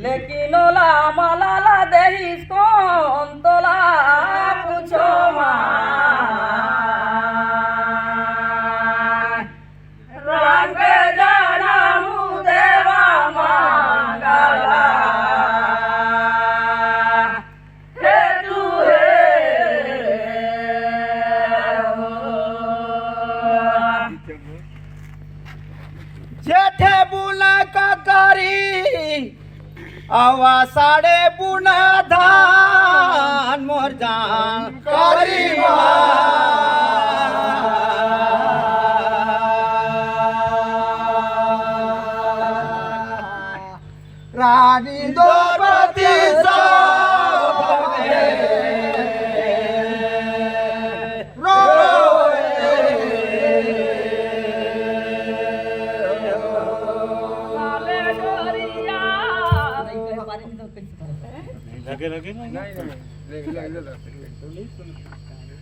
लेकिन ओला मलाला देहिस कौन तोला पूछो रंग जाना मुदेवा मांगला हे तू जेठे बुला का करी आवा साड़े बुना धान मोर जान करी रानी द्रौपदी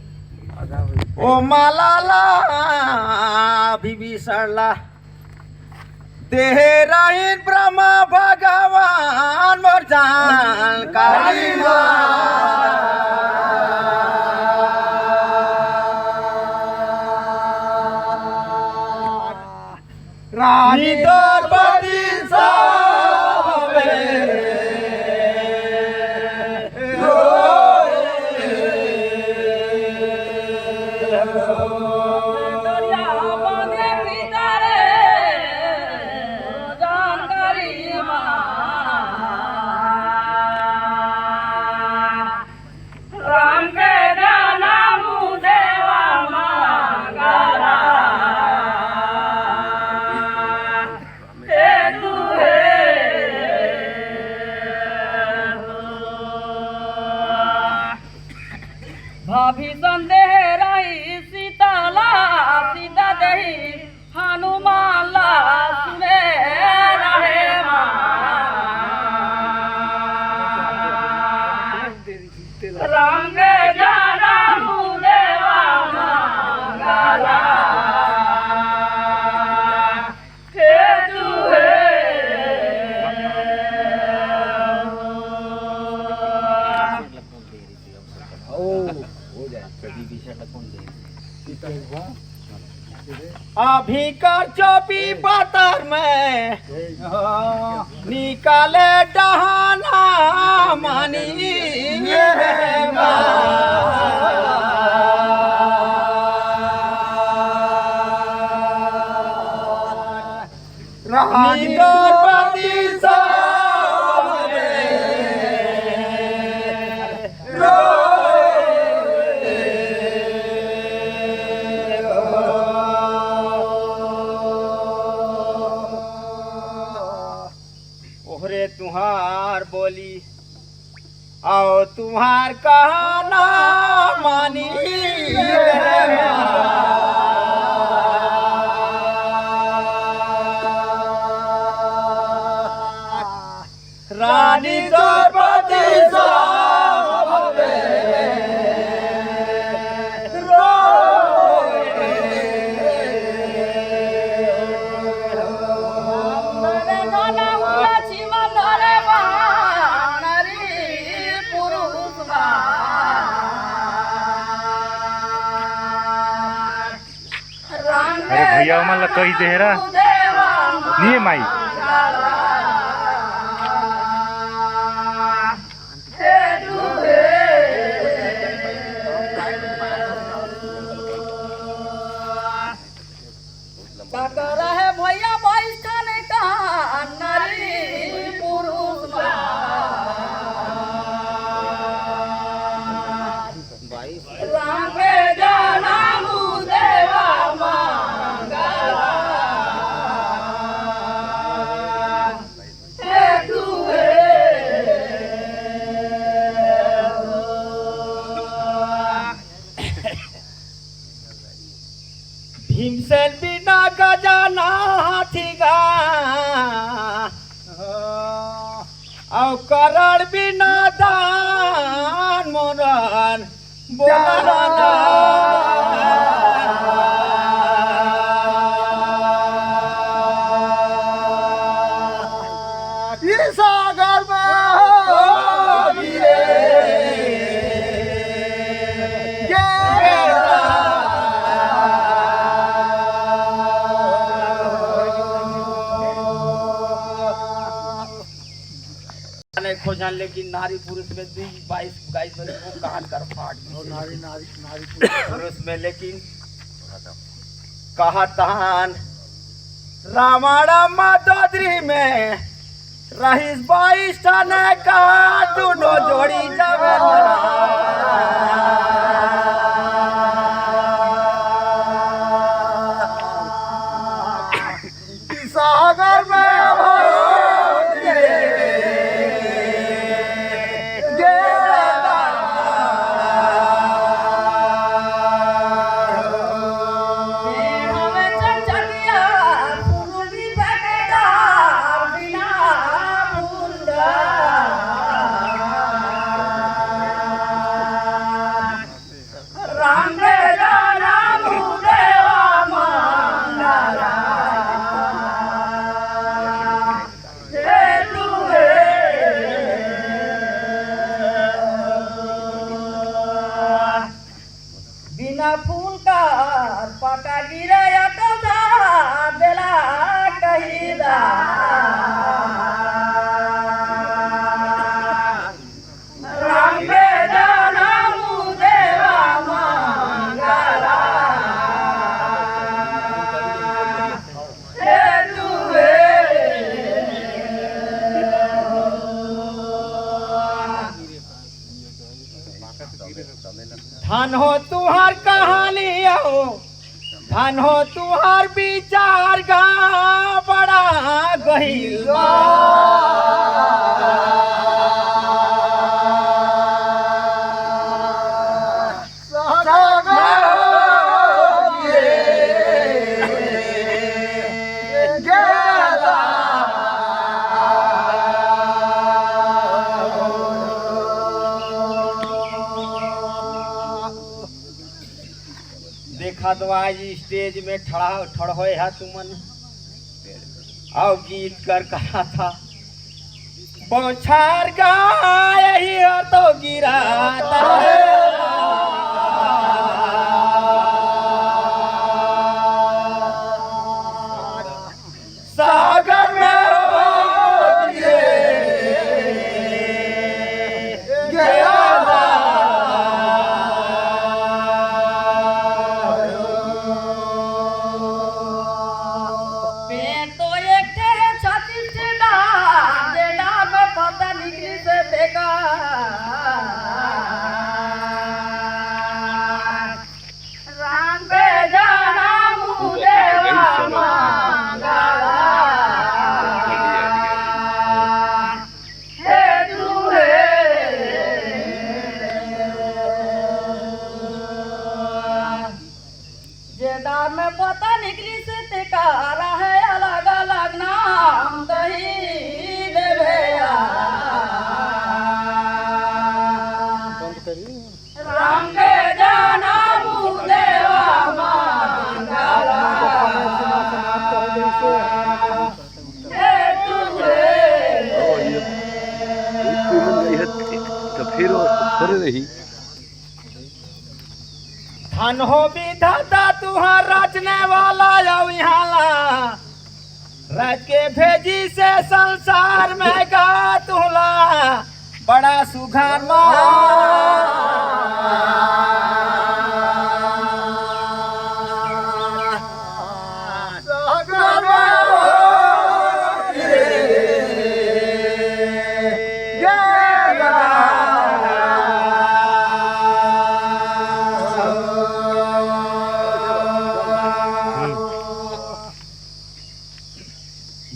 ओ मालाला विभीषणला देहराइन ब्रह्म भगवान मोर जान काली रानी द्रौपदी भाभी संदेह रही सीताला सीता दही हनुमान ला सुने रहे रंग जाना मुदेवा मांगला हे तू अभी कर चौपी पतर में निकाले डहाना मानी रानी द्रौपदी ओहरे तुम्हार बोली आओ तुम्हार कहना मानी रानी द्रौपदी अरे भैया मला कही देहरा नहीं माई है भैया बैठन का नारी पुरुष रंग जाना मुदेवा मांगला हे तू भीमसेन बिना गजाना हाथीगा औ करण बिना दान मोरन बोला कि सागर में होगी रे खोजन, लेकिन नारी पुरुष में 22 वो कहान कर फाट नारी पुरुष में, लेकिन कहतान रामायण मदोदरी में रहीस 22 ठाने का दोनों जोड़ी जावे सागर में फूल का पका गिराया तो बेला कहीदा राम के जाना देवा मंगला हे तुवे धन हो तुहार कहानी हो, धन हो तुहार विचार गा बड़ा गहिल देखा तो आज स्टेज में ठड़ होए है तुमन आओ गीत कर कहा था बौछार गाय ही हो तो गिराता सागर में राम पे जाना देवा मंगला हे तुहे जेदा में पता निकली से तेकारा है अलग अलग नाम दही देवेया राम के जाना देवा मंगला हे तुहे धन हो विधाता तुहार रचने वाला जाओ यहाँ राज के भेजी से संसार में गा तुला बड़ा सुघर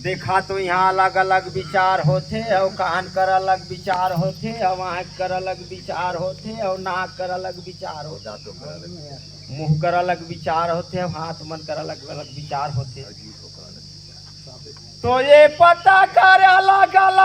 देखा तो यहाँ अलग अलग विचार होते और कान कर अलग विचार होते और आँख कर अलग विचार होते और नाक कर अलग विचार होता तो मुंह कर अलग विचार होते और हाथ मन कर अलग अलग विचार होते तो ये पता कर अलग अलग